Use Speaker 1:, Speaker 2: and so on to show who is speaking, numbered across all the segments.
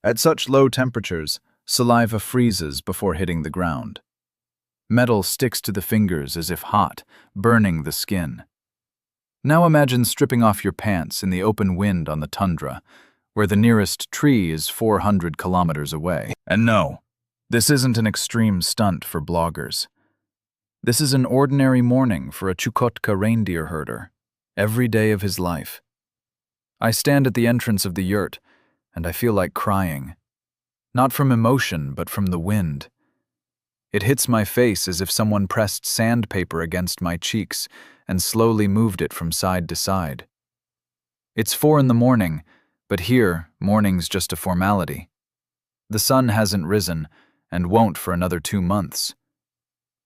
Speaker 1: At such low temperatures, saliva freezes before hitting the ground. Metal sticks to the fingers as if hot, burning the skin. Now imagine stripping off your pants in the open wind on the tundra, where the nearest tree is 400 kilometers away. And no, this isn't an extreme stunt for bloggers. This is an ordinary morning for a Chukotka reindeer herder, every day of his life. I stand at the entrance of the yurt, and I feel like crying. Not from emotion, but from the wind. It hits my face as if someone pressed sandpaper against my cheeks and slowly moved it from side to side. It's 4 in the morning, but here, morning's just a formality. The sun hasn't risen, and won't for another 2 months.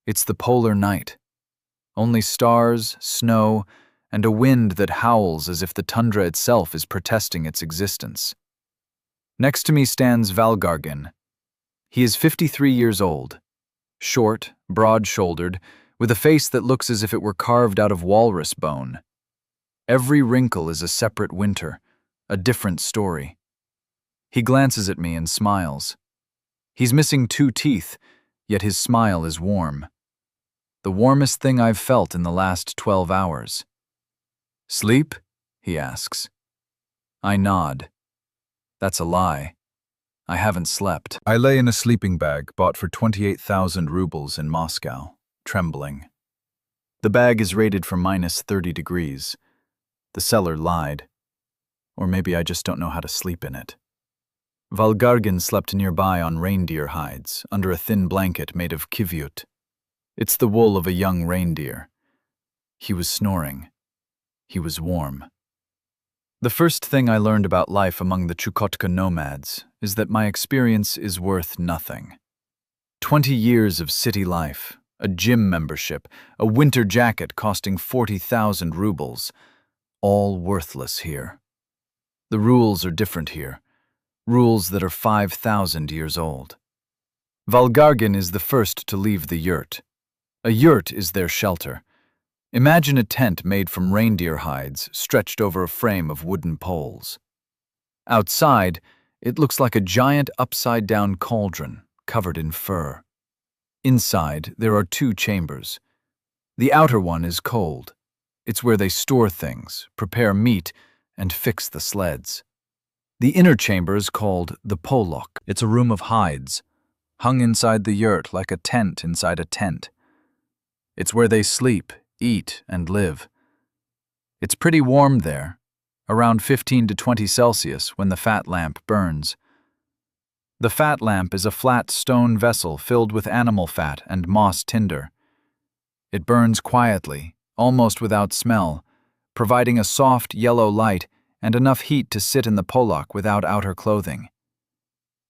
Speaker 1: It's the polar night. Only stars, snow, and a wind that howls as if the tundra itself is protesting its existence. Next to me stands Valgargin. He is 53 years old, short, broad-shouldered, with a face that looks as if it were carved out of walrus bone. Every wrinkle is a separate winter, a different story. He glances at me and smiles. He's missing 2 teeth, yet his smile is warm. The warmest thing I've felt in the last 12 hours. "Sleep?" he asks. I nod. That's a lie. I haven't slept. I lay in a sleeping bag bought for 28,000 rubles in Moscow, trembling. The bag is rated for -30 degrees. The seller lied. Or maybe I just don't know how to sleep in it. Valgargin slept nearby on reindeer hides, under a thin blanket made of kivyut. It's the wool of a young reindeer. He was snoring. He was warm. The first thing I learned about life among the Chukotka nomads is that my experience is worth nothing. 20 years of city life, a gym membership, a winter jacket costing 40,000 rubles, all worthless here. The rules are different here, rules that are 5,000 years old. Valgargin is the first to leave the yurt. A yurt is their shelter. Imagine a tent made from reindeer hides stretched over a frame of wooden poles. Outside, it looks like a giant upside-down cauldron covered in fur. Inside, there are 2 chambers. The outer one is cold. It's where they store things, prepare meat, and fix the sleds. The inner chamber is called the polok. It's a room of hides, hung inside the yurt like a tent inside a tent. It's where they sleep, eat, and live. It's pretty warm there, around 15 to 20 Celsius when the fat lamp burns. The fat lamp is a flat stone vessel filled with animal fat and moss tinder. It burns quietly, almost without smell, providing a soft yellow light and enough heat to sit in the polok without outer clothing.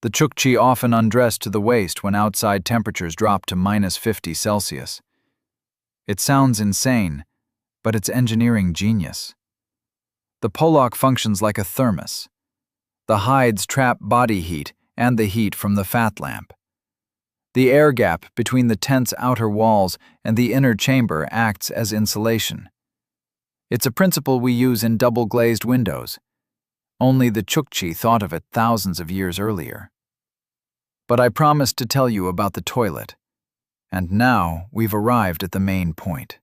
Speaker 1: The Chukchi often undress to the waist when outside temperatures drop to -50 Celsius. It sounds insane, but it's engineering genius. The polok functions like a thermos. The hides trap body heat and the heat from the fat lamp. The air gap between the tent's outer walls and the inner chamber acts as insulation. It's a principle we use in double-glazed windows. Only the Chukchi thought of it thousands of years earlier. But I promised to tell you about the toilet. And now we've arrived at the main point.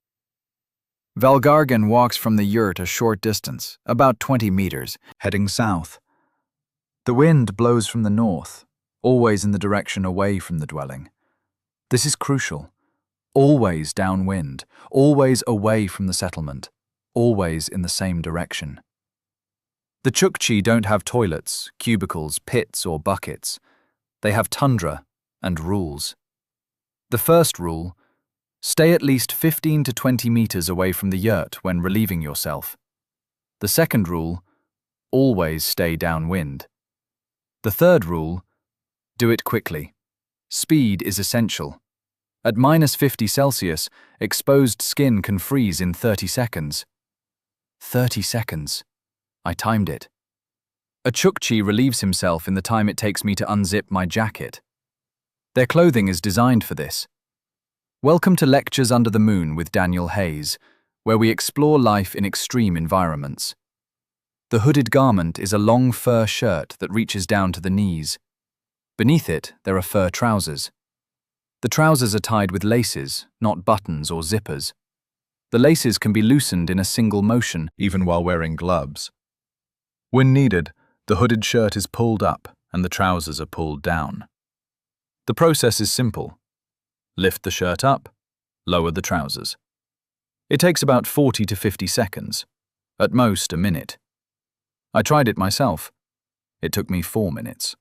Speaker 1: Valgargin walks from the yurt a short distance, about 20 meters, heading south. The wind blows from the north, always in the direction away from the dwelling. This is crucial. Always downwind, always away from the settlement, always in the same direction. The Chukchi don't have toilets, cubicles, pits, or buckets. They have tundra and rules. The first rule: stay at least 15 to 20 meters away from the yurt when relieving yourself. The second rule: always stay downwind. The third rule: do it quickly. Speed is essential. At -50 Celsius, exposed skin can freeze in 30 seconds. 30 seconds. I timed it. A Chukchi relieves himself in the time it takes me to unzip my jacket. Their clothing is designed for this. Welcome to Lectures Under the Moon with Daniel Hayes, where we explore life in extreme environments. The hooded garment is a long fur shirt that reaches down to the knees. Beneath it, there are fur trousers. The trousers are tied with laces, not buttons or zippers. The laces can be loosened in a single motion, even while wearing gloves. When needed, the hooded shirt is pulled up and the trousers are pulled down. The process is simple. Lift the shirt up, lower the trousers. It takes about 40 to 50 seconds, at most a minute. I tried it myself. It took me 4 minutes.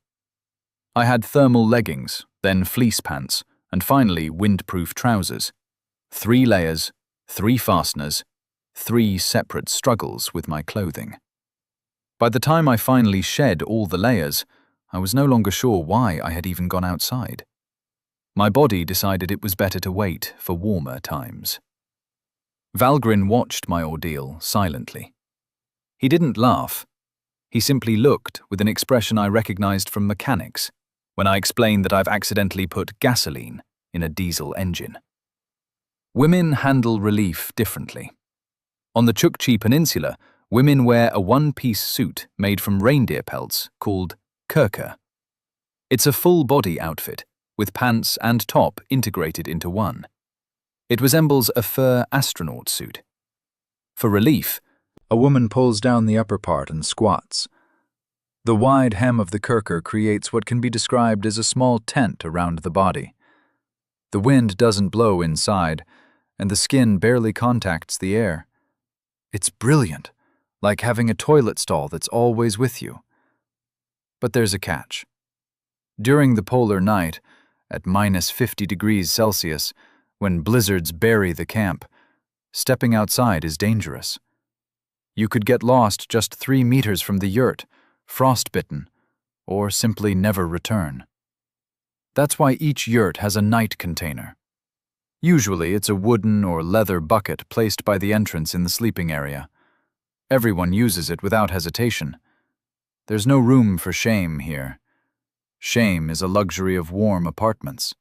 Speaker 1: I had thermal leggings, then fleece pants, and finally windproof trousers. 3 layers, 3 fasteners, 3 separate struggles with my clothing. By the time I finally shed all the layers, I was no longer sure why I had even gone outside. My body decided it was better to wait for warmer times. Valgren watched my ordeal silently. He didn't laugh. He simply looked with an expression I recognized from mechanics when I explained that I've accidentally put gasoline in a diesel engine. Women handle relief differently. On the Chukchi Peninsula, women wear a one-piece suit made from reindeer pelts called kurka. It's a full-body outfit, with pants and top integrated into one. It resembles a fur astronaut suit. For relief, a woman pulls down the upper part and squats. The wide hem of the kurka creates what can be described as a small tent around the body. The wind doesn't blow inside, and the skin barely contacts the air. It's brilliant, like having a toilet stall that's always with you. But there's a catch. During the polar night, at minus 50 degrees Celsius, when blizzards bury the camp, stepping outside is dangerous. You could get lost just 3 meters from the yurt, frostbitten, or simply never return. That's why each yurt has a night container. Usually it's a wooden or leather bucket placed by the entrance in the sleeping area. Everyone uses it without hesitation. There's no room for shame here. Shame is a luxury of warm apartments.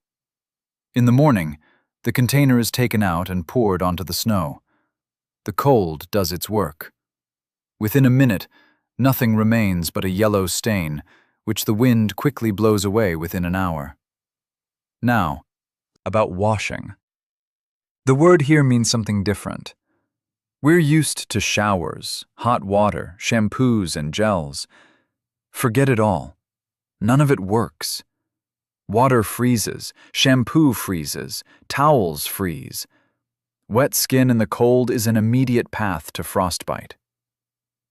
Speaker 1: In the morning, the container is taken out and poured onto the snow. The cold does its work. Within a minute, nothing remains but a yellow stain, which the wind quickly blows away within an hour. Now, about washing. The word here means something different. We're used to showers, hot water, shampoos, and gels. Forget it all. None of it works. Water freezes, shampoo freezes, towels freeze. Wet skin in the cold is an immediate path to frostbite.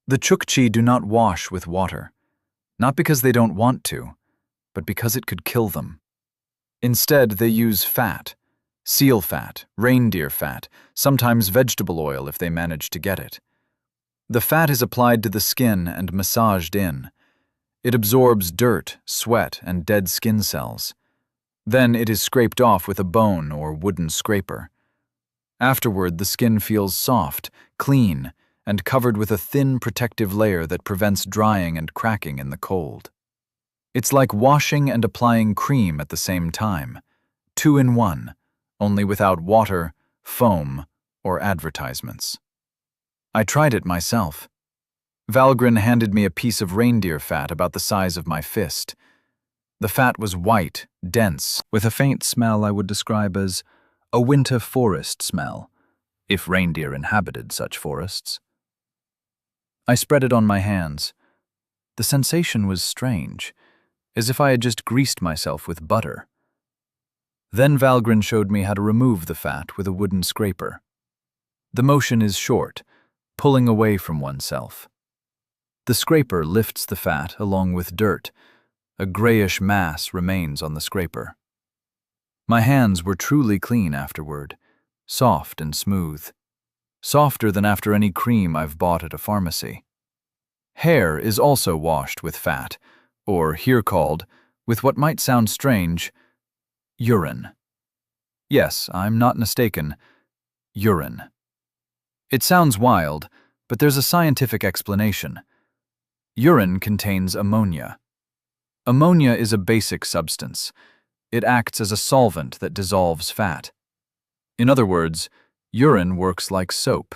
Speaker 1: The Chukchi do not wash with water, not because they don't want to, but because it could kill them. Instead, they use fat, seal fat, reindeer fat, sometimes vegetable oil if they manage to get it. The fat is applied to the skin and massaged in. It absorbs dirt, sweat, and dead skin cells. Then it is scraped off with a bone or wooden scraper. Afterward, the skin feels soft, clean, and covered with a thin protective layer that prevents drying and cracking in the cold. It's like washing and applying cream at the same time, 2 in 1, only without water, foam, or advertisements. I tried it myself. Valgren handed me a piece of reindeer fat about the size of my fist. The fat was white, dense, with a faint smell I would describe as a winter forest smell, if reindeer inhabited such forests. I spread it on my hands. The sensation was strange, as if I had just greased myself with butter. Then Valgren showed me how to remove the fat with a wooden scraper. The motion is short, pulling away from oneself. The scraper lifts the fat along with dirt. A grayish mass remains on the scraper. My hands were truly clean afterward, soft and smooth. Softer than after any cream I've bought at a pharmacy. Hair is also washed with fat, or here called, with what might sound strange, urine. Yes, I'm not mistaken, urine. It sounds wild, but there's a scientific explanation. Urine contains ammonia. Ammonia is a basic substance. It acts as a solvent that dissolves fat. In other words, urine works like soap.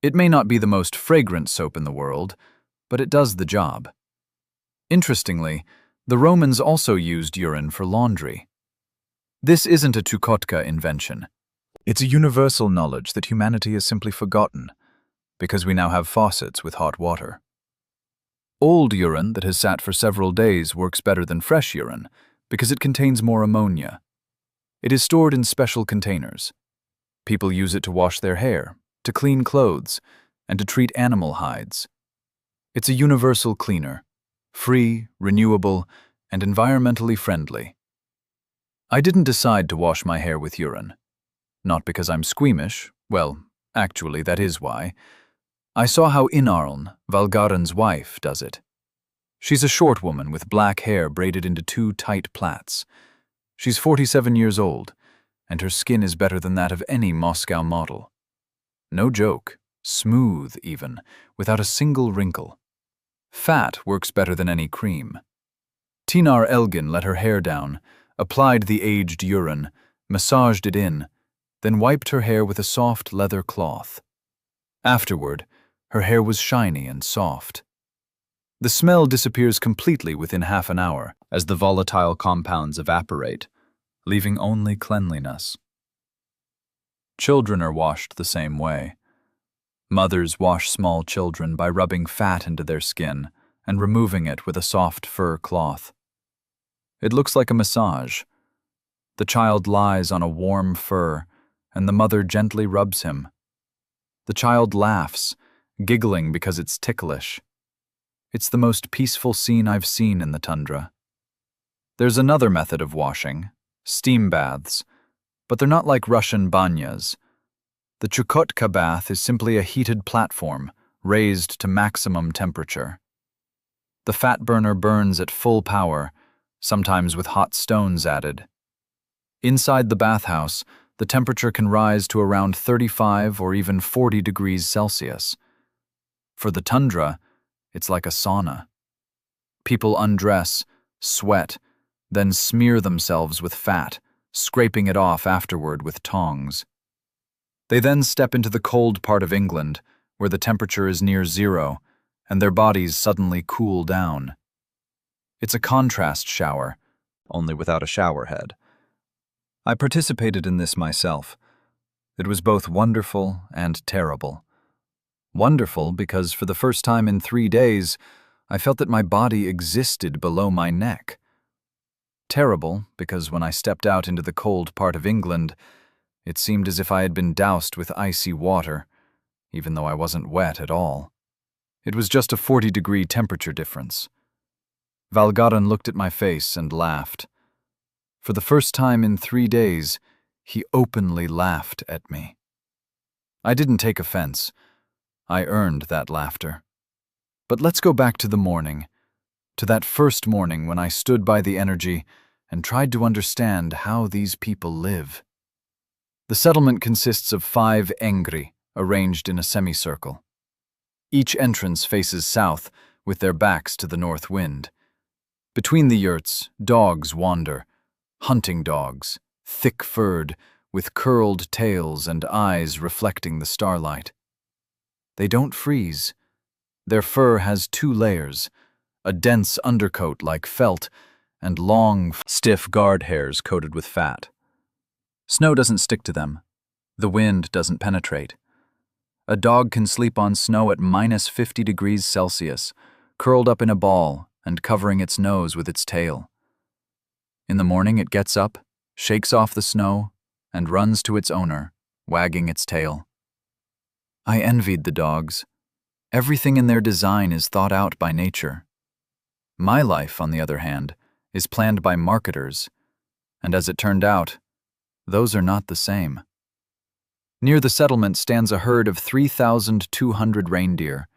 Speaker 1: It may not be the most fragrant soap in the world, but it does the job. Interestingly, the Romans also used urine for laundry. This isn't a Chukotka invention. It's a universal knowledge that humanity has simply forgotten, because we now have faucets with hot water. Old urine that has sat for several days works better than fresh urine because it contains more ammonia. It is stored in special containers. People use it to wash their hair, to clean clothes, and to treat animal hides. It's a universal cleaner, free, renewable, and environmentally friendly. I didn't decide to wash my hair with urine. Not because I'm squeamish, well, actually that is why. I saw how Inarln, Valgaren's wife, does it. She's a short woman with black hair braided into 2 tight plaits. She's 47 years old, and her skin is better than that of any Moscow model. No joke, smooth even, without a single wrinkle. Fat works better than any cream. Tinar Elgin let her hair down, applied the aged urine, massaged it in, then wiped her hair with a soft leather cloth. Afterward, her hair was shiny and soft. The smell disappears completely within half an hour as the volatile compounds evaporate, leaving only cleanliness. Children are washed the same way. Mothers wash small children by rubbing fat into their skin and removing it with a soft fur cloth. It looks like a massage. The child lies on a warm fur, and the mother gently rubs him. The child laughs, giggling because it's ticklish. It's the most peaceful scene I've seen in the tundra. There's another method of washing, steam baths, but they're not like Russian banyas. The Chukotka bath is simply a heated platform, raised to maximum temperature. The fat burner burns at full power, sometimes with hot stones added. Inside the bathhouse, the temperature can rise to around 35 or even 40 degrees Celsius. For the tundra, it's like a sauna. People undress, sweat, then smear themselves with fat, scraping it off afterward with tongs. They then step into the cold part of England, where the temperature is near zero, and their bodies suddenly cool down. It's a contrast shower, only without a shower head. I participated in this myself. It was both wonderful and terrible. Wonderful because for the first time in 3 days, I felt that my body existed below my neck. Terrible because when I stepped out into the cold part of England, it seemed as if I had been doused with icy water, even though I wasn't wet at all. It was just a 40-degree temperature difference. Valgarin looked at my face and laughed. For the first time in 3 days, he openly laughed at me. I didn't take offense. I earned that laughter. But let's go back to the morning, to that first morning when I stood by the energy and tried to understand how these people live. The settlement consists of 5 engri arranged in a semicircle. Each entrance faces south with their backs to the north wind. Between the yurts, dogs wander, hunting dogs, thick-furred, with curled tails and eyes reflecting the starlight. They don't freeze. Their fur has 2 layers, a dense undercoat like felt, and long, stiff guard hairs coated with fat. Snow doesn't stick to them. The wind doesn't penetrate. A dog can sleep on snow at -50 degrees Celsius, curled up in a ball and covering its nose with its tail. In the morning it gets up, shakes off the snow, and runs to its owner, wagging its tail. I envied the dogs. Everything in their design is thought out by nature. My life, on the other hand, is planned by marketers, and as it turned out, those are not the same. Near the settlement stands a herd of 3,200 reindeer.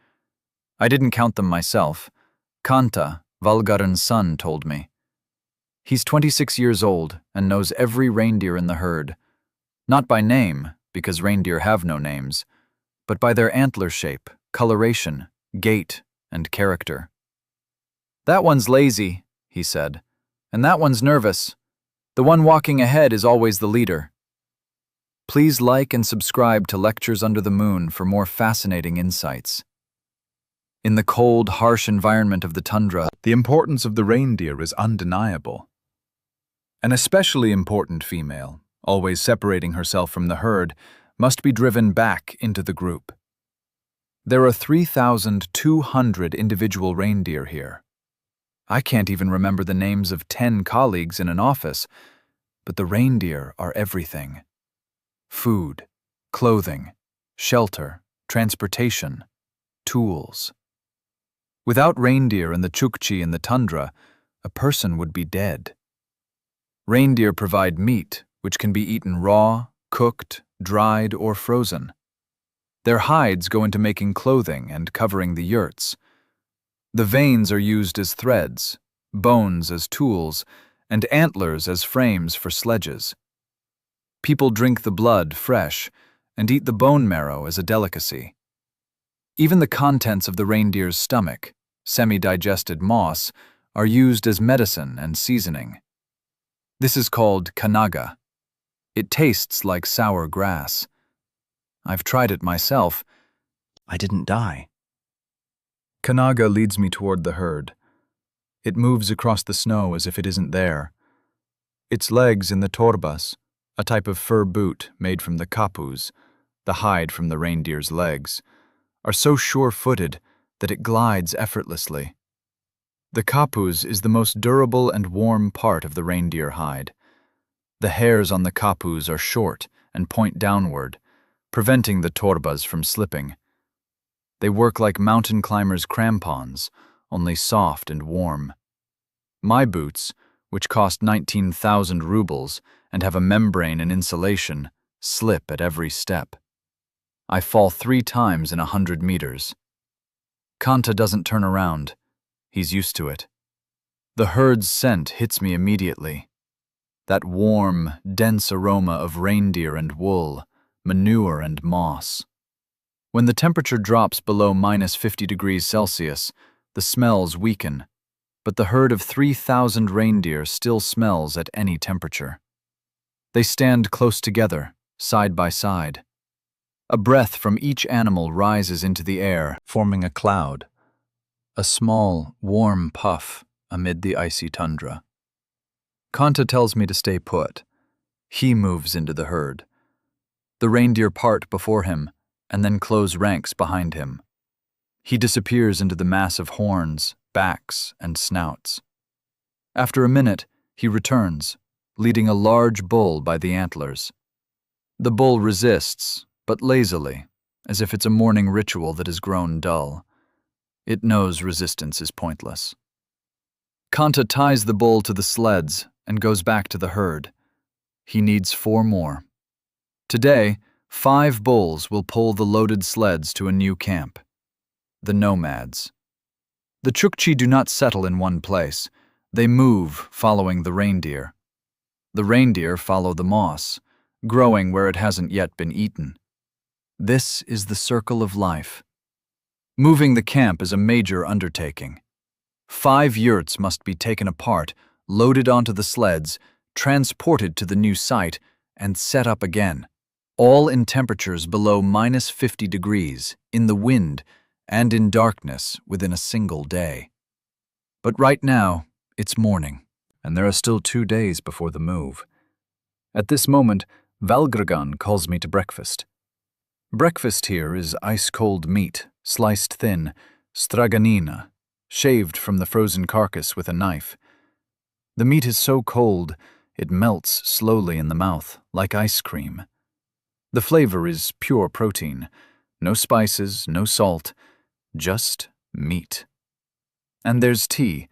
Speaker 1: I didn't count them myself. Kanta, Valgarin's son, told me. He's 26 years old and knows every reindeer in the herd. Not by name, because reindeer have no names, but by their antler shape, coloration, gait, and character. "That one's lazy," he said, "and that one's nervous. The one walking ahead is always the leader." Please like and subscribe to Lectures Under the Moon for more fascinating insights. In the cold, harsh environment of the tundra, the importance of the reindeer is undeniable. An especially important female, always separating herself from the herd, must be driven back into the group. There are 3,200 individual reindeer here. I can't even remember the names of 10 colleagues in an office, but the reindeer are everything. Food, clothing, shelter, transportation, tools. Without reindeer and the Chukchi in the tundra, a person would be dead. Reindeer provide meat, which can be eaten raw, cooked, dried, or frozen. Their hides go into making clothing and covering the yurts. The veins are used as threads, bones as tools, and antlers as frames for sledges. People drink the blood fresh and eat the bone marrow as a delicacy. Even the contents of the reindeer's stomach, semi-digested moss, are used as medicine and seasoning. This is called kanaga. It tastes like sour grass. I've tried it myself. I didn't die. Kanaga leads me toward the herd. It moves across the snow as if it isn't there. Its legs in the torbas, a type of fur boot made from the kapus, the hide from the reindeer's legs, are so sure-footed that it glides effortlessly. The kapus is the most durable and warm part of the reindeer hide. The hairs on the kapus are short and point downward, preventing the torbas from slipping. They work like mountain climbers' crampons, only soft and warm. My boots, which cost 19,000 rubles and have a membrane and insulation, slip at every step. I fall 3 times in 100 meters. Kanta doesn't turn around. He's used to it. The herd's scent hits me immediately. That warm, dense aroma of reindeer and wool, manure and moss. When the temperature drops below -50 degrees Celsius, the smells weaken, but the herd of 3,000 reindeer still smells at any temperature. They stand close together, side by side. A breath from each animal rises into the air, forming a cloud. A small, warm puff amid the icy tundra. Kanta tells me to stay put. He moves into the herd. The reindeer part before him, and then close ranks behind him. He disappears into the mass of horns, backs, and snouts. After a minute, he returns, leading a large bull by the antlers. The bull resists, but lazily, as if it's a morning ritual that has grown dull. It knows resistance is pointless. Kanta ties the bull to the sleds and goes back to the herd. He needs 4 more. Today, 5 bulls will pull the loaded sleds to a new camp. The nomads. The Chukchi do not settle in one place. They move, following the reindeer. The reindeer follow the moss, growing where it hasn't yet been eaten. This is the circle of life. Moving the camp is a major undertaking. 5 yurts must be taken apart, loaded onto the sleds, transported to the new site, and set up again, all in temperatures below -50 degrees, in the wind, and in darkness within a single day. But right now, it's morning, and there are still 2 days before the move. At this moment, Valgragan calls me to breakfast. Breakfast here is ice-cold meat, sliced thin, straganina, shaved from the frozen carcass with a knife. The meat is so cold, it melts slowly in the mouth, like ice cream. The flavor is pure protein, no spices, no salt, just meat. And there's tea,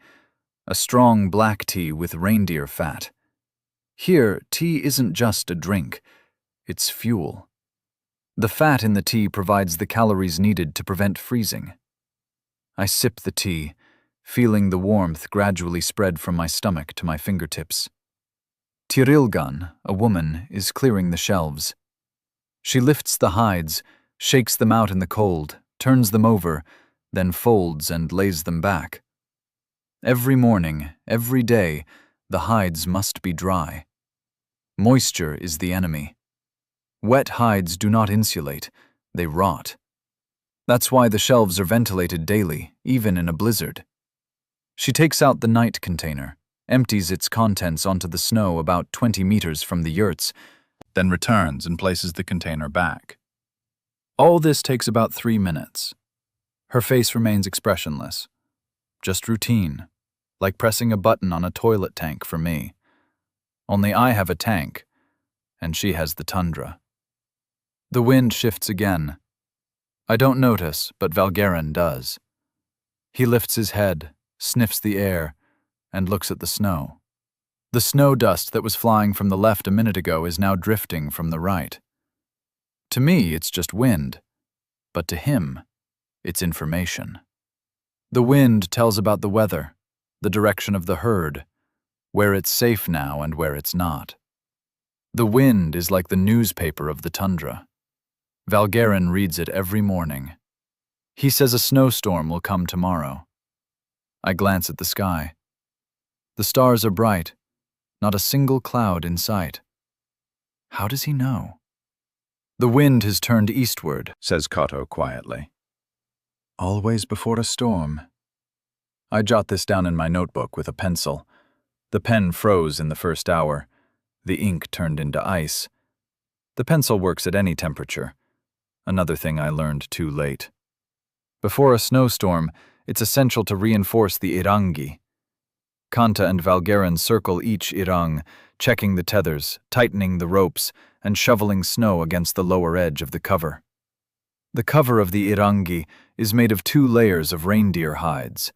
Speaker 1: a strong black tea with reindeer fat. Here, tea isn't just a drink, it's fuel. The fat in the tea provides the calories needed to prevent freezing. I sip the tea, feeling the warmth gradually spread from my stomach to my fingertips. Tirilgan, a woman, is clearing the shelves. She lifts the hides, shakes them out in the cold, turns them over, then folds and lays them back. Every morning, every day, the hides must be dry. Moisture is the enemy. Wet hides do not insulate, they rot. That's why the shelves are ventilated daily, even in a blizzard. She takes out the night container, empties its contents onto the snow about 20 meters from the yurts, then returns and places the container back. All this takes about 3 minutes. Her face remains expressionless. Just routine, like pressing a button on a toilet tank for me. Only I have a tank, and she has the tundra. The wind shifts again. I don't notice, but Valgarin does. He lifts his head, sniffs the air, and looks at the snow. The snow dust that was flying from the left a minute ago is now drifting from the right. To me, it's just wind, but to him, it's information. The wind tells about the weather, the direction of the herd, where it's safe now and where it's not. The wind is like the newspaper of the tundra. Valgarin reads it every morning. He says a snowstorm will come tomorrow. I glance at the sky. The stars are bright, not a single cloud in sight. How does he know? The wind has turned eastward, says Kato quietly. Always before a storm. I jot this down in my notebook with a pencil. The pen froze in the first hour. The ink turned into ice. The pencil works at any temperature. Another thing I learned too late. Before a snowstorm, it's essential to reinforce the irangi. Kanta and Valgarin circle each irang, checking the tethers, tightening the ropes, and shoveling snow against the lower edge of the cover. The cover of the irangi is made of 2 layers of reindeer hides,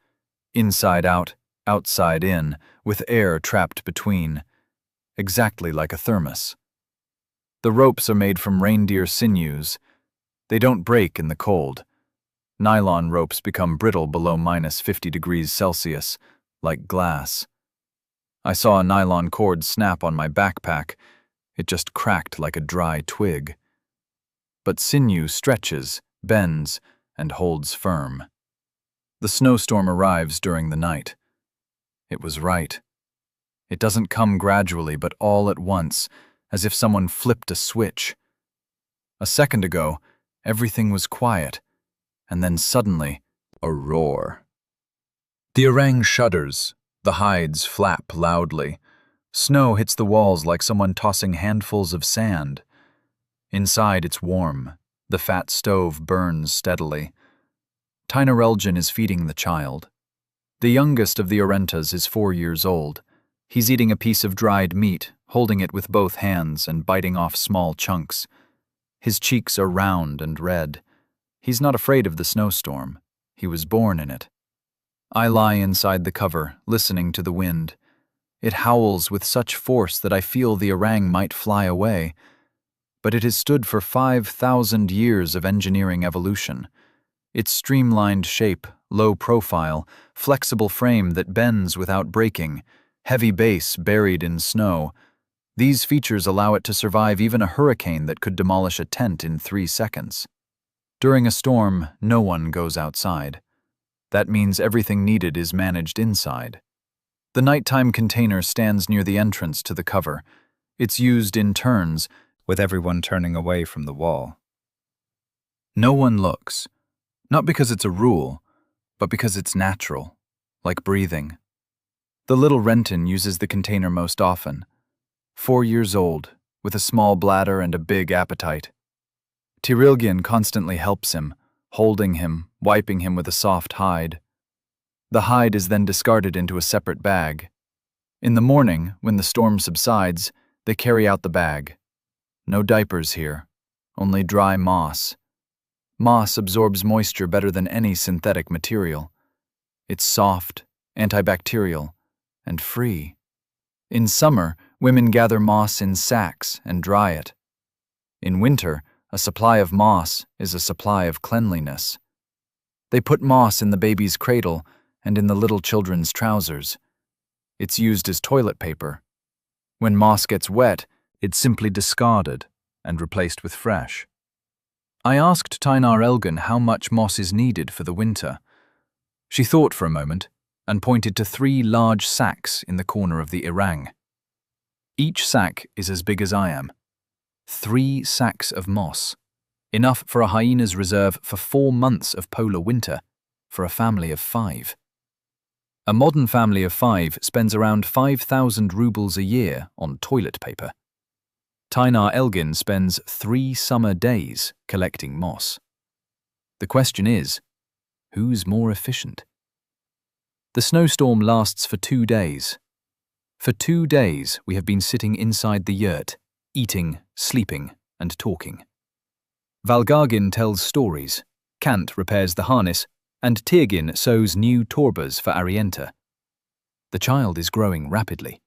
Speaker 1: inside out, outside in, with air trapped between, exactly like a thermos. The ropes are made from reindeer sinews. They don't break in the cold. Nylon ropes become brittle below -50 degrees Celsius, like glass. I saw a nylon cord snap on my backpack. It just cracked like a dry twig. But sinew stretches, bends, and holds firm. The snowstorm arrives during the night. It was right. It doesn't come gradually, but all at once, as if someone flipped a switch. A second ago, everything was quiet, and then suddenly, a roar. The orang shudders, the hides flap loudly. Snow hits the walls like someone tossing handfuls of sand. Inside it's warm. The fat stove burns steadily. Tynar Elgin is feeding the child. The youngest of the Orentas is 4 years old. He's eating a piece of dried meat, holding it with both hands and biting off small chunks. His cheeks are round and red. He's not afraid of the snowstorm. He was born in it. I lie inside the cover, listening to the wind. It howls with such force that I feel the orang might fly away. But it has stood for 5,000 years of engineering evolution. Its streamlined shape, low profile, flexible frame that bends without breaking, heavy base buried in snow. These features allow it to survive even a hurricane that could demolish a tent in 3 seconds. During a storm, no one goes outside. That means everything needed is managed inside. The nighttime container stands near the entrance to the cover. It's used in turns, with everyone turning away from the wall. No one looks, not because it's a rule, but because it's natural, like breathing. The little Renton uses the container most often. 4 years old, with a small bladder and a big appetite. Tirilgian constantly helps him, holding him, wiping him with a soft hide. The hide is then discarded into a separate bag. In the morning, when the storm subsides, they carry out the bag. No diapers here, only dry moss. Moss absorbs moisture better than any synthetic material. It's soft, antibacterial, and free. In summer, women gather moss in sacks and dry it. In winter, a supply of moss is a supply of cleanliness. They put moss in the baby's cradle and in the little children's trousers. It's used as toilet paper. When moss gets wet, it's simply discarded and replaced with fresh. I asked Tynar Elgin how much moss is needed for the winter. She thought for a moment and pointed to 3 large sacks in the corner of the irang. Each sack is as big as I am. 3 sacks of moss, enough for a hyena's reserve for 4 months of polar winter, for a family of 5. A modern family of 5 spends around 5,000 rubles a year on toilet paper. Tynar Elgin spends 3 summer days collecting moss. The question is, who's more efficient? The snowstorm lasts for 2 days. For 2 days we have been sitting inside the yurt, eating, sleeping, and talking. Valgargin tells stories, Kant repairs the harness, and Tirgin sews new torbas for Arienta. The child is growing rapidly.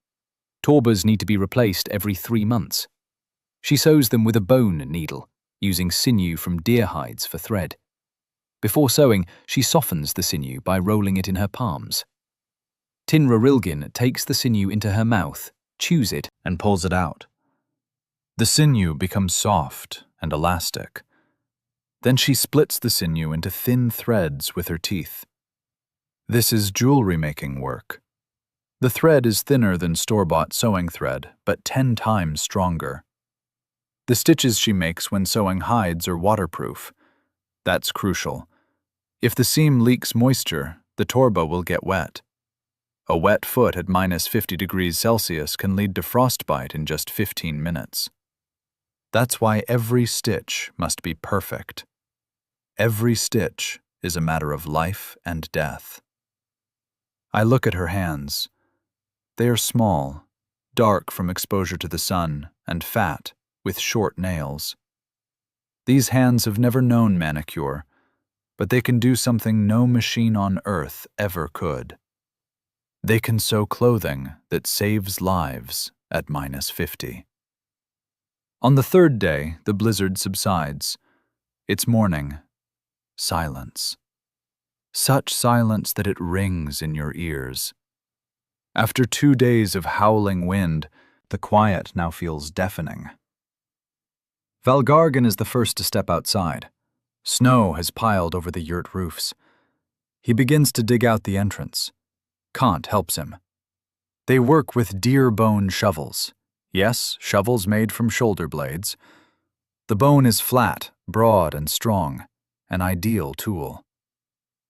Speaker 1: Torbas need to be replaced every 3 months. She sews them with a bone needle, using sinew from deer hides for thread. Before sewing, she softens the sinew by rolling it in her palms. Tinrarilgin takes the sinew into her mouth, chews it, and pulls it out. The sinew becomes soft and elastic. Then she splits the sinew into thin threads with her teeth. This is jewelry-making work. The thread is thinner than store-bought sewing thread, but 10 times stronger. The stitches she makes when sewing hides are waterproof. That's crucial. If the seam leaks moisture, the torba will get wet. A wet foot at -50°C can lead to frostbite in just 15 minutes. That's why every stitch must be perfect. Every stitch is a matter of life and death. I look at her hands. They are small, dark from exposure to the sun, and fat, with short nails. These hands have never known manicure, but they can do something no machine on earth ever could. They can sew clothing that saves lives at -50. On the 3rd day, the blizzard subsides. It's morning. Silence. Such silence that it rings in your ears. After 2 days of howling wind, the quiet now feels deafening. Valgargin is the first to step outside. Snow has piled over the yurt roofs. He begins to dig out the entrance. Kant helps him. They work with deer bone shovels. Yes, shovels made from shoulder blades. The bone is flat, broad, and strong, an ideal tool.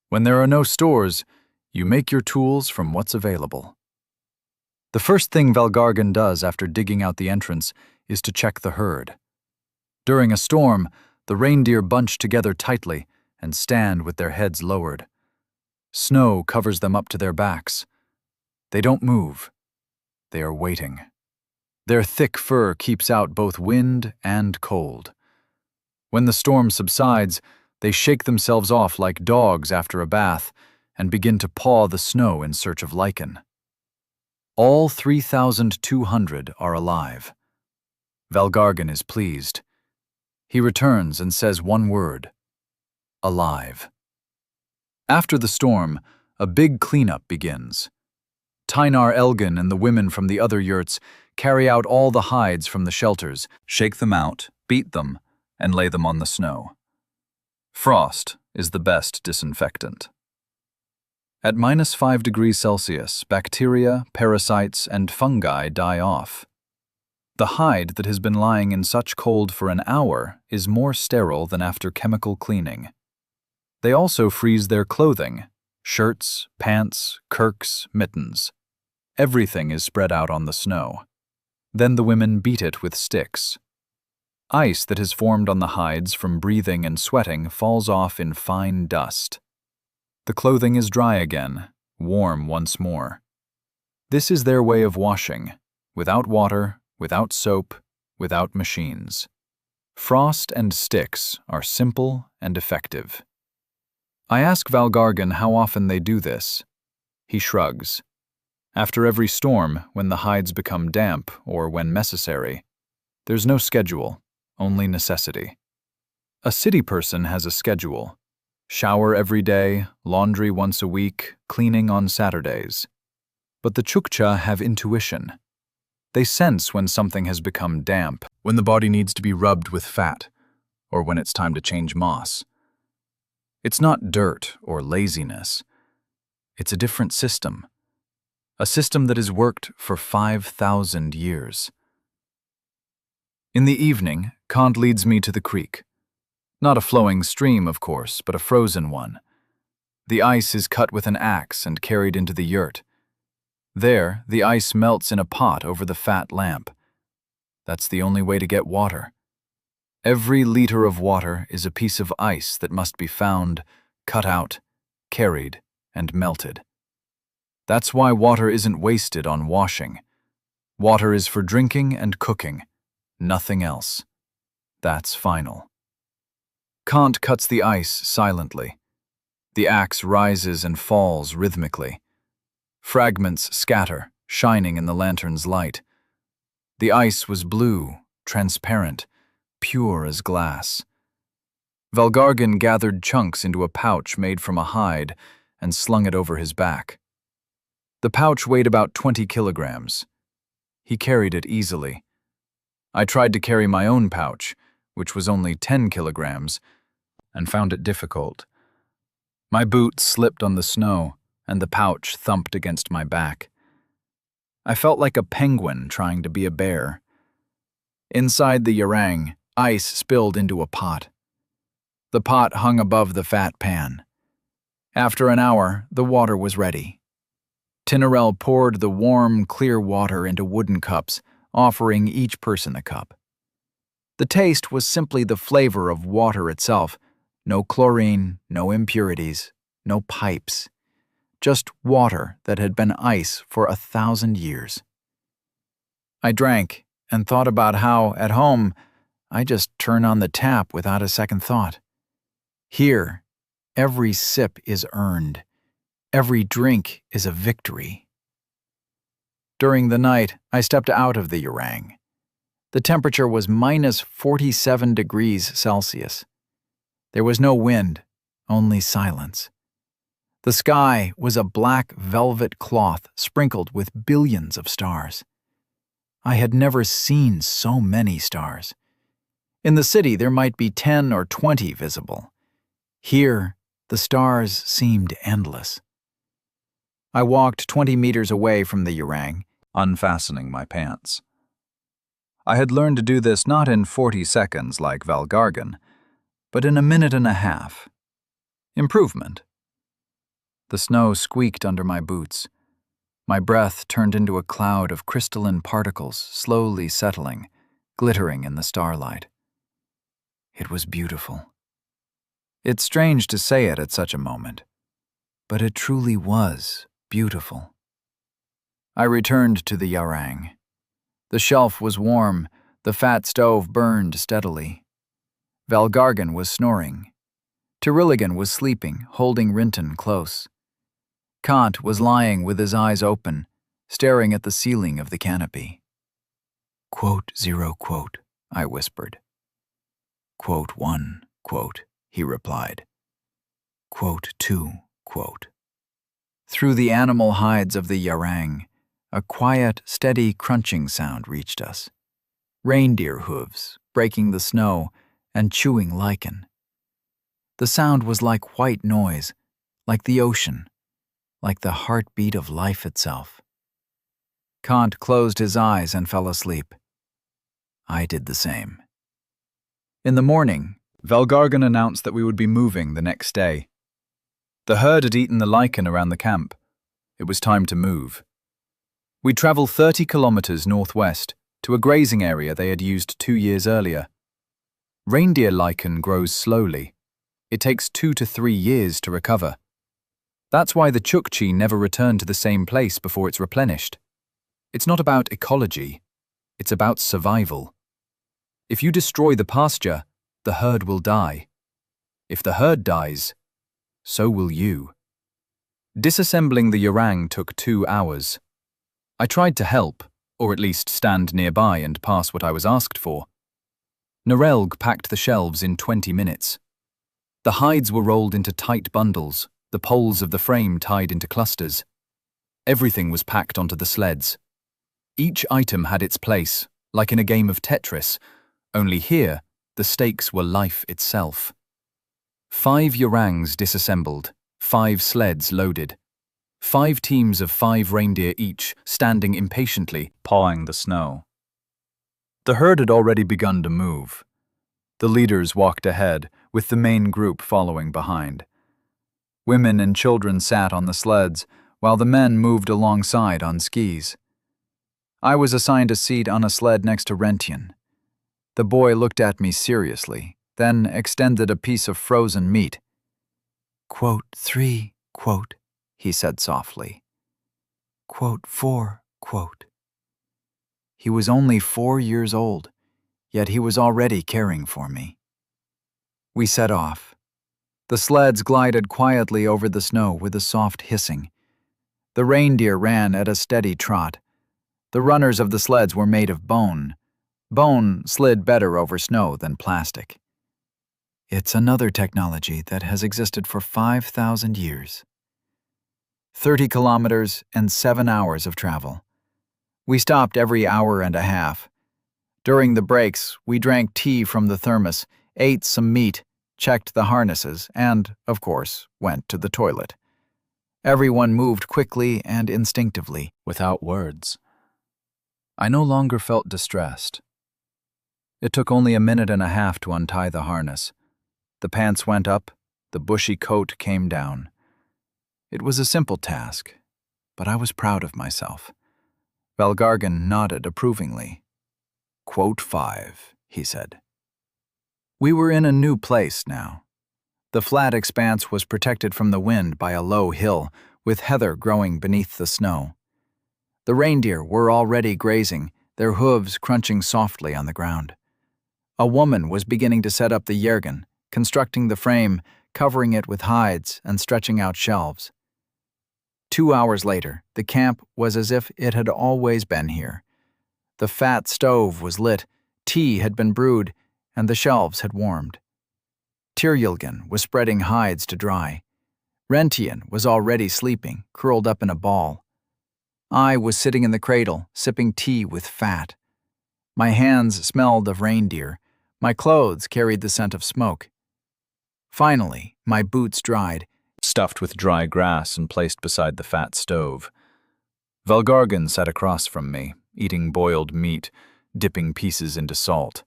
Speaker 1: When there are no stores, you make your tools from what's available. The first thing Valgargin does after digging out the entrance is to check the herd. During a storm, the reindeer bunch together tightly and stand with their heads lowered. Snow covers them up to their backs. They don't move. They are waiting. Their thick fur keeps out both wind and cold. When the storm subsides, they shake themselves off like dogs after a bath and begin to paw the snow in search of lichen. All 3,200 are alive. Valgargin is pleased. He returns and says one word: alive. After the storm, a big cleanup begins. Tynar Elgin and the women from the other yurts carry out all the hides from the shelters, shake them out, beat them, and lay them on the snow. Frost is the best disinfectant. At -5°C, bacteria, parasites, and fungi die off. The hide that has been lying in such cold for an hour is more sterile than after chemical cleaning. They also freeze their clothing: shirts, pants, kirks, mittens. Everything is spread out on the snow. Then the women beat it with sticks. Ice that has formed on the hides from breathing and sweating falls off in fine dust. The clothing is dry again, warm once more. This is their way of washing, without water, without soap, without machines. Frost and sticks are simple and effective. I ask Valgargin how often they do this. He shrugs. After every storm, when the hides become damp or when necessary. There's no schedule, only necessity. A city person has a schedule. Shower every day, laundry once a week, cleaning on Saturdays. But the Chukchi have intuition. They sense when something has become damp, when the body needs to be rubbed with fat, or when it's time to change moss. It's not dirt or laziness. It's a different system. A system that has worked for 5,000 years. In the evening, Kant leads me to the creek. Not a flowing stream, of course, but a frozen one. The ice is cut with an axe and carried into the yurt. There, the ice melts in a pot over the fat lamp. That's the only way to get water. Every liter of water is a piece of ice that must be found, cut out, carried, and melted. That's why water isn't wasted on washing. Water is for drinking and cooking, nothing else. That's final. Kant cuts the ice silently. The axe rises and falls rhythmically. Fragments scatter, shining in the lantern's light. The ice was blue, transparent, pure as glass. Valgargan gathered chunks into a pouch made from a hide and slung it over his back. The pouch weighed about 20 kilograms. He carried it easily. I tried to carry my own pouch, which was only 10 kilograms, and found it difficult. My boots slipped on the snow, and the pouch thumped against my back. I felt like a penguin trying to be a bear. Inside the yarang, ice spilled into a pot. The pot hung above the fat pan. After an hour, the water was ready. Tinnerel poured the warm, clear water into wooden cups, offering each person a cup. The taste was simply the flavor of water itself. No chlorine, no impurities, no pipes. Just water that had been ice for 1,000 years. I drank and thought about how, at home, I just turn on the tap without a second thought. Here, every sip is earned. Every drink is a victory. During the night, I stepped out of the yarang. The temperature was minus 47 degrees Celsius. There was no wind, only silence. The sky was a black velvet cloth sprinkled with billions of stars. I had never seen so many stars. In the city, there might be 10 or 20 visible. Here, the stars seemed endless. I walked 20 meters away from the yarang, unfastening my pants. I had learned to do this not in 40 seconds like Valgargan, but in a minute and a half. Improvement. The snow squeaked under my boots. My breath turned into a cloud of crystalline particles slowly settling, glittering in the starlight. It was beautiful. It's strange to say it at such a moment, but it truly was beautiful. I returned to the yarang. The shelf was warm, the fat stove burned steadily. Valgargan was snoring. Teriligan was sleeping, holding Rinton close. Kant was lying with his eyes open, staring at the ceiling of the canopy. "Quote, zero, quote," I whispered. "Quote, one, quote," he replied. "Quote, two, quote." Through the animal hides of the yarang, a quiet, steady crunching sound reached us. Reindeer hooves, breaking the snow and chewing lichen. The sound was like white noise, like the ocean, like the heartbeat of life itself. Kant closed his eyes and fell asleep. I did the same. In the morning, Valgargan announced that we would be moving the next day. The herd had eaten the lichen around the camp. It was time to move. We'd travel 30 kilometers northwest to a grazing area they had used 2 years earlier. Reindeer lichen grows slowly. It takes 2 to 3 years to recover. That's why the Chukchi never return to the same place before it's replenished. It's not about ecology. It's about survival. If you destroy the pasture, the herd will die. If the herd dies, so will you. Disassembling the yarang took 2 hours. I tried to help, or at least stand nearby and pass what I was asked for. Narelg packed the shelves in 20 minutes. The hides were rolled into tight bundles, the poles of the frame tied into clusters. Everything was packed onto the sleds. Each item had its place, like in a game of Tetris, only here, the stakes were life itself. 5 yarangs disassembled, 5 sleds loaded. 5 teams of 5 reindeer each, standing impatiently, pawing the snow. The herd had already begun to move. The leaders walked ahead, with the main group following behind. Women and children sat on the sleds, while the men moved alongside on skis. I was assigned a seat on a sled next to Rentian. The boy looked at me seriously, then extended a piece of frozen meat. "Quote 3, quote," he said softly. "Quote 4, quote." He was only 4 years old, yet he was already caring for me. We set off. The sleds glided quietly over the snow with a soft hissing. The reindeer ran at a steady trot. The runners of the sleds were made of bone. Bone slid better over snow than plastic. It's another technology that has existed for 5,000 years. 30 kilometers and 7 hours of travel. We stopped every hour and a half. During the breaks, we drank tea from the thermos, ate some meat, checked the harnesses, and, of course, went to the toilet. Everyone moved quickly and instinctively, without words. I no longer felt distressed. It took only a minute and a half to untie the harness. The pants went up, the bushy coat came down. It was a simple task, but I was proud of myself. Valgargan nodded approvingly. "Quote 5, he said. We were in a new place now. The flat expanse was protected from the wind by a low hill, with heather growing beneath the snow. The reindeer were already grazing, their hooves crunching softly on the ground. A woman was beginning to set up the yergin, constructing the frame, covering it with hides and stretching out shelves. 2 hours later, the camp was as if it had always been here. The fat stove was lit, tea had been brewed, and the shelves had warmed. Tyrjulgan was spreading hides to dry. Rentian was already sleeping, curled up in a ball. I was sitting in the cradle, sipping tea with fat. My hands smelled of reindeer. My clothes carried the scent of smoke. Finally, my boots dried, stuffed with dry grass and placed beside the fat stove. Valgargan sat across from me, eating boiled meat, dipping pieces into salt.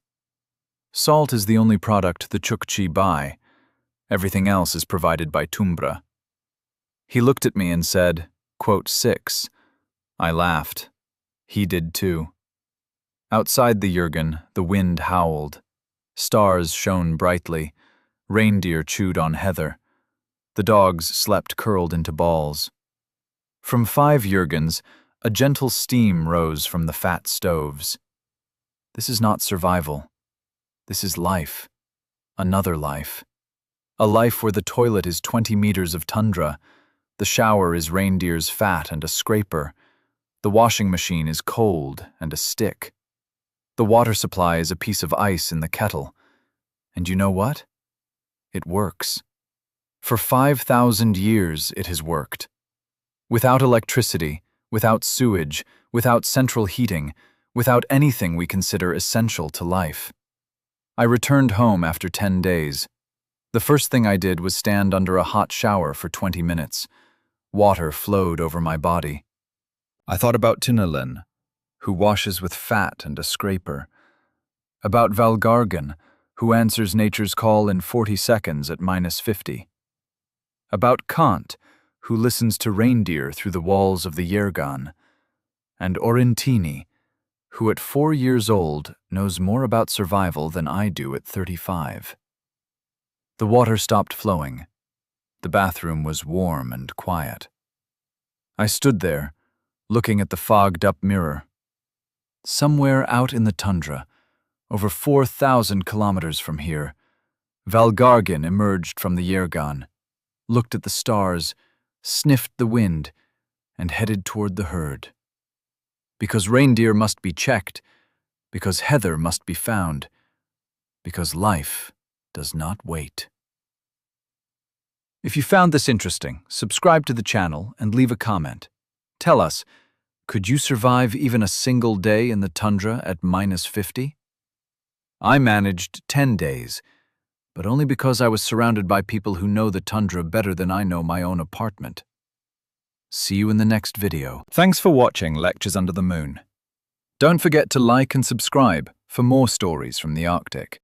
Speaker 1: Salt is the only product the Chukchi buy. Everything else is provided by Tumbra. He looked at me and said, "Quote 6. I laughed. He did too. Outside the Jurgen, the wind howled. Stars shone brightly. Reindeer chewed on heather. The dogs slept curled into balls. From 5 Jurgens, a gentle steam rose from the fat stoves. This is not survival. This is life. Another life. A life where the toilet is 20 meters of tundra. The shower is reindeer's fat and a scraper. The washing machine is cold and a stick. The water supply is a piece of ice in the kettle. And you know what? It works. For 5,000 years it has worked. Without electricity, without sewage, without central heating, without anything we consider essential to life. I returned home after 10 days. The first thing I did was stand under a hot shower for 20 minutes. Water flowed over my body. I thought about Tinalin, who washes with fat and a scraper. About Valgargan, who answers nature's call in 40 seconds at -50. About Kant, who listens to reindeer through the walls of the Yergan. And Orintini, who at 4 years old knows more about survival than I do at 35. The water stopped flowing. The bathroom was warm and quiet. I stood there, looking at the fogged-up mirror. Somewhere out in the tundra, over 4,000 kilometers from here, Valgargan emerged from the Yergan, looked at the stars, sniffed the wind, and headed toward the herd. Because reindeer must be checked, because heather must be found, because life does not wait. If you found this interesting, subscribe to the channel and leave a comment. Tell us, could you survive even a single day in the tundra at -50? I managed 10 days, but only because I was surrounded by people who know the tundra better than I know my own apartment. See you in the next video. Thanks for watching Lectures Under the Moon. Don't forget to like and subscribe for more stories from the Arctic.